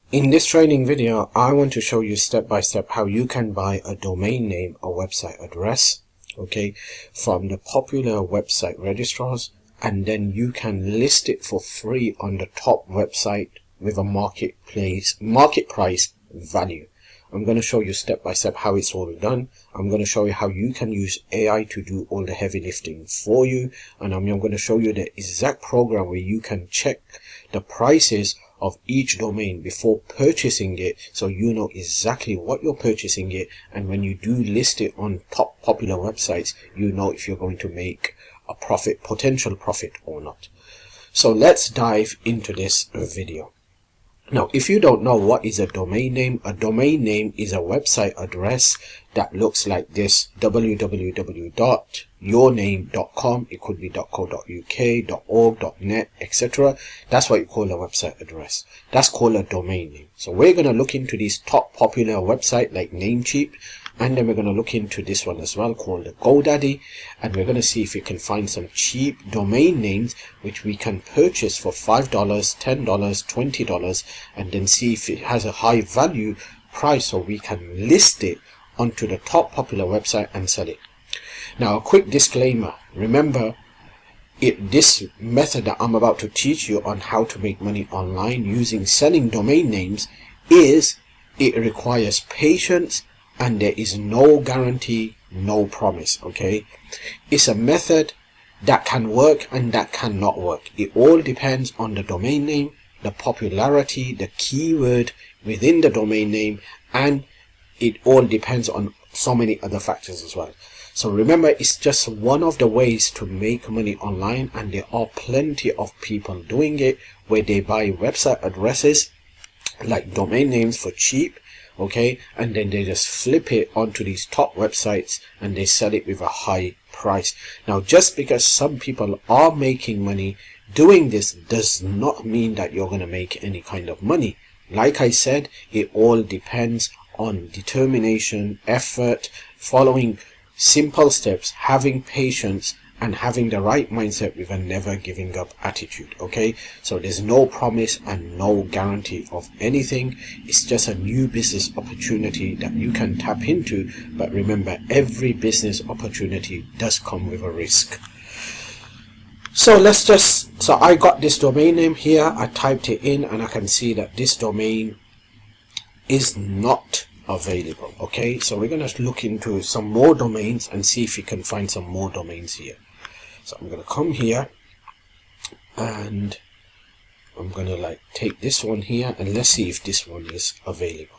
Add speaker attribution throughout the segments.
Speaker 1: In this training video, I want to show you step by step how you can buy a domain name or website address, okay, from the popular website registrars, and then you can list it for free on the top website with a market price value. I'm going to show you step by step how it's all done. I'm going to show you how you can use AI to do all the heavy lifting for you, and I'm going to show you the exact program where you can check the prices of each domain before purchasing it, so you know exactly what you're purchasing it, and when you do list it on top popular websites, you know if you're going to make a profit, potential profit or not. So let's dive into this video. Now, if you don't know what is a domain name is a website address that looks like this: www.yourname.com. It could be .co.uk, .org, .net, etc. That's what you call a website address. That's called a domain name. So we're going to look into these top popular website like Namecheap, and then we're going to look into this one as well called GoDaddy, and we're going to see if we can find some cheap domain names which we can purchase for $5, $10, $20, and then see if it has a high value price so we can list it onto the top popular website and sell it. Now, a quick disclaimer: remember, this method that I'm about to teach you on how to make money online using selling domain names it requires patience, and there is no guarantee, no promise, okay? It's a method that can work and that cannot work. It all depends on the domain name, the popularity, the keyword within the domain name, and it all depends on so many other factors as well. So remember, it's just one of the ways to make money online, and there are plenty of people doing it where they buy website addresses like domain names for cheap, okay, and then they just flip it onto these top websites and they sell it with a high price. Now, just because some people are making money doing this does not mean that you're going to make any kind of money. Like I said, it all depends on determination, effort, following simple steps, having patience, and having the right mindset with a never giving up attitude, okay? So there's no promise and no guarantee of anything. It's just a new business opportunity that you can tap into, but remember, every business opportunity does come with a risk. So I got this domain name here, I typed it in, and I can see that this domain is not available, okay? So we're going to look into some more domains and see if we can find some more domains here. So I'm going to come here and I'm going to take this one here, and let's see if this one is available.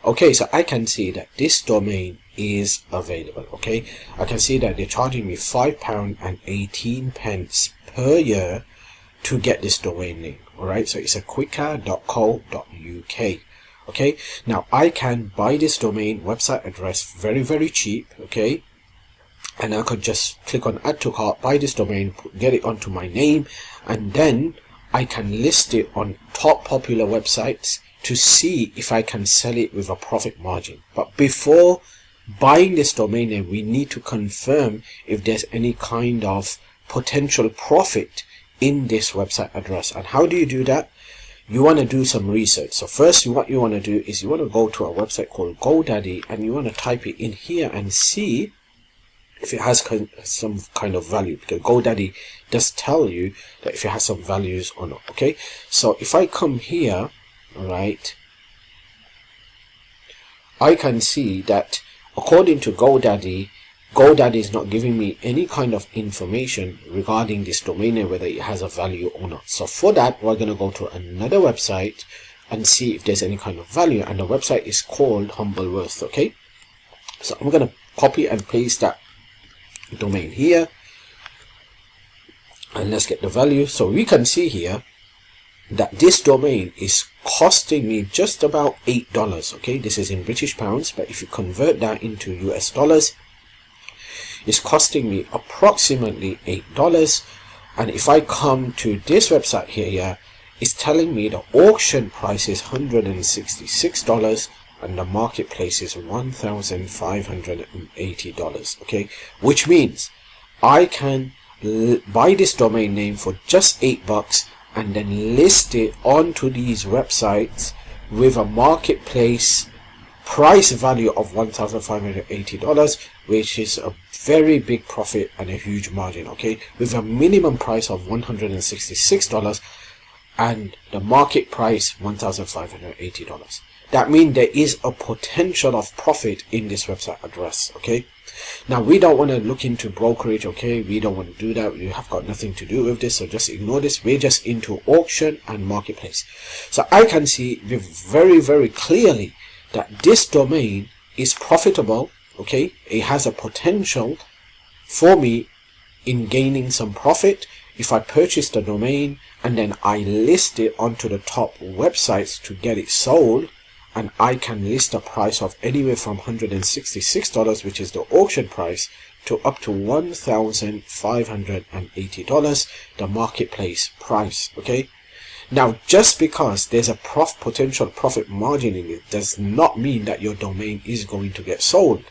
Speaker 1: Okay, so I can see that this domain is available, okay? I can see that they're charging me £5.18 per year to get this domain name. All right, so it's a quicker.co.uk. okay, now I can buy this domain website address very, very cheap, okay, and I could just click on add to cart, buy this domain, get it onto my name, and then I can list it on top popular websites to see if I can sell it with a profit margin. But before buying this domain name, we need to confirm if there's any kind of potential profit in this website address. And how do you do that? You want to do some research. So first, what you want to do is you want to go to a website called GoDaddy, and you want to type it in here and see if it has some kind of value, because GoDaddy does tell you that if it has some values or not, okay? So if I come here, all right, I can see that according to GoDaddy is not giving me any kind of information regarding this domain name, whether it has a value or not. So for that, we're going to go to another website and see if there's any kind of value, and the website is called Humbleworth, okay? So I'm going to copy and paste that domain here, and let's get the value. So we can see here that this domain is costing me just about $8, okay? This is in British pounds, but if you convert that into US dollars, it's costing me approximately $8. And if I come to this website here, it's telling me the auction price is $166 and the marketplace is $1,580, okay? Which means I can buy this domain name for just $8 and then list it onto these websites with a marketplace price value of $1,580, which is a very big profit and a huge margin, okay, with a minimum price of $166 and the market price $1,580. That means there is a potential of profit in this website address, okay. Now we don't want to look into brokerage, okay, we don't want to do that. We have got nothing to do with this, so just ignore this. We're just into auction and marketplace. So I can see very clearly that this domain is profitable, okay, it has a potential for me in gaining some profit if I purchase the domain and then I list it onto the top websites to get it sold, and I can list a price of anywhere from $166, which is the auction price, to up to $1,580, the marketplace price, okay. Now, just because there's a potential profit margin in it does not mean that your domain is going to get sold.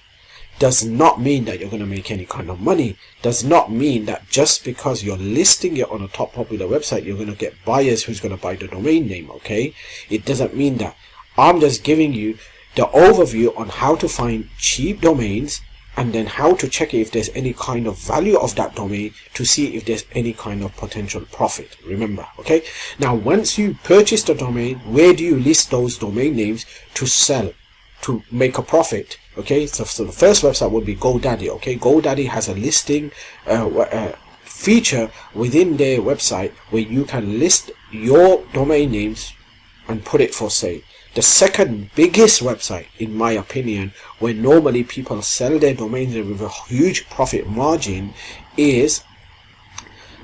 Speaker 1: Does not mean that you're going to make any kind of money. Does not mean that just because you're listing it on a top popular website, you're going to get buyers who's going to buy the domain name, okay? It doesn't mean that. I'm just giving you the overview on how to find cheap domains and then how to check if there's any kind of value of that domain to see if there's any kind of potential profit. Remember, okay? Now, once you purchase the domain, where do you list those domain names to sell, to make a profit? Okay, so the first website would be GoDaddy. Okay, GoDaddy has a listing feature within their website where you can list your domain names and put it for sale. The second biggest website, in my opinion, where normally people sell their domains with a huge profit margin, is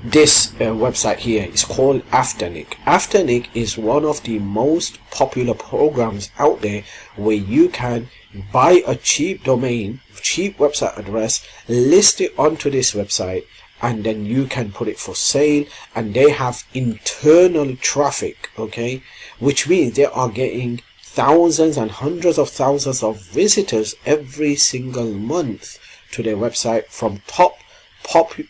Speaker 1: this website here. It's called Afternic. Afternic is one of the most popular programs out there where you can buy a cheap domain, cheap website address, list it onto this website, and then you can put it for sale, and they have internal traffic, okay, which means they are getting thousands and hundreds of thousands of visitors every single month to their website from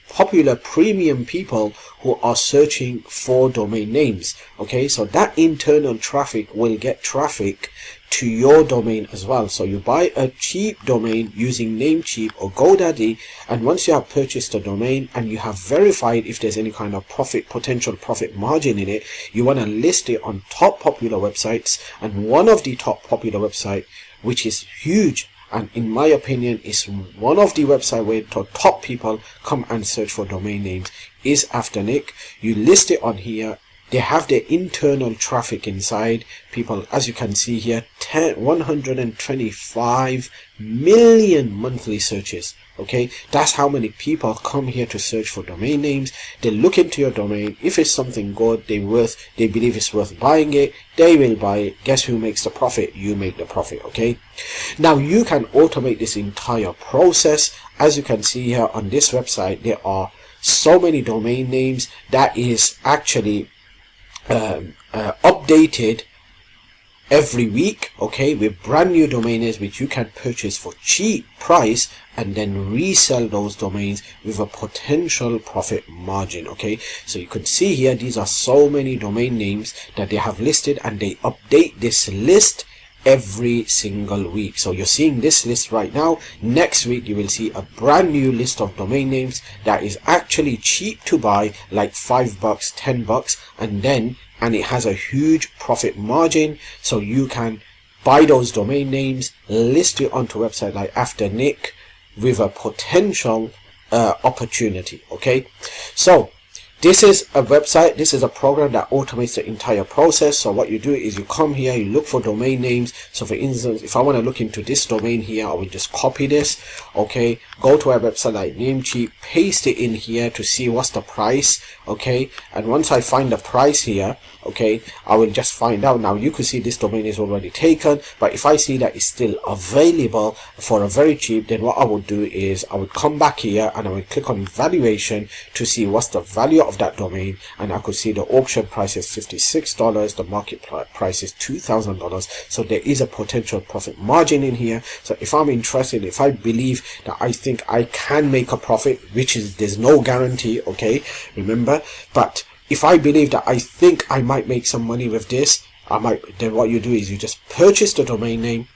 Speaker 1: popular premium people who are searching for domain names. Okay, so that internal traffic will get traffic to your domain as well. So you buy a cheap domain using Namecheap or GoDaddy, and once you have purchased a domain and you have verified if there's any kind of potential profit margin in it, you want to list it on top popular websites. And one of the top popular website, which is huge, and in my opinion is one of the websites where the top people come and search for domain names, is Afternic. You list it on here. They have their internal traffic inside. People, as you can see here, 125 million monthly searches. Okay, that's how many people come here to search for domain names. They look into your domain. If it's something good, they believe it's worth buying it, they will buy it. Guess who makes the profit? You make the profit. Okay, now you can automate this entire process. As you can see here on this website, there are so many domain names that is actually updated every week, okay, with brand new domain names which you can purchase for cheap price and then resell those domains with a potential profit margin. Okay, so you can see here these are so many domain names that they have listed, and they update this list every single week. So you're seeing this list right now. Next week you will see a brand new list of domain names that is actually cheap to buy, like $5, $10, and it has a huge profit margin. So you can buy those domain names, list it onto a website like Afternic with a potential opportunity. Okay, so this is a website, this is a program that automates the entire process. So what you do is you come here, you look for domain names. So for instance, if I want to look into this domain here, I will just copy this. Okay, go to a website like Namecheap, paste it in here to see what's the price. Okay, and once I find the price here, okay, I will just find out. Now you could see this domain is already taken, but if I see that it's still available for a very cheap, then what I would do is I would come back here and I would click on valuation to see what's the value of that domain, and I could see the auction price is $56, the market price is $2,000. so there is a potential profit margin in here. So if I'm interested, if I believe that I think I can make a profit, which is, there's no guarantee, okay, remember, but if I believe that I think I might make some money with this, then what you do is you just purchase the domain name,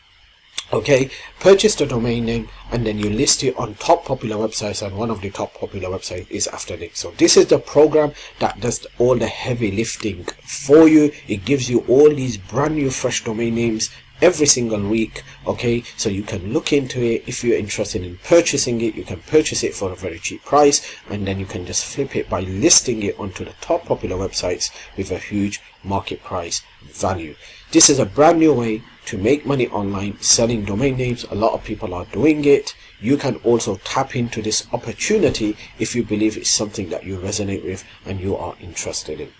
Speaker 1: okay, purchase the domain name, and then you list it on top popular websites, and one of the top popular websites is Afternic. So this is the program that does all the heavy lifting for you. It gives you all these brand new fresh domain names every single week, okay, so you can look into it. If you're interested in purchasing it, you can purchase it for a very cheap price, and then you can just flip it by listing it onto the top popular websites with a huge market price value. This is a brand new way to make money online selling domain names. A lot of people are doing it. You can also tap into this opportunity if you believe it's something that you resonate with and you are interested in.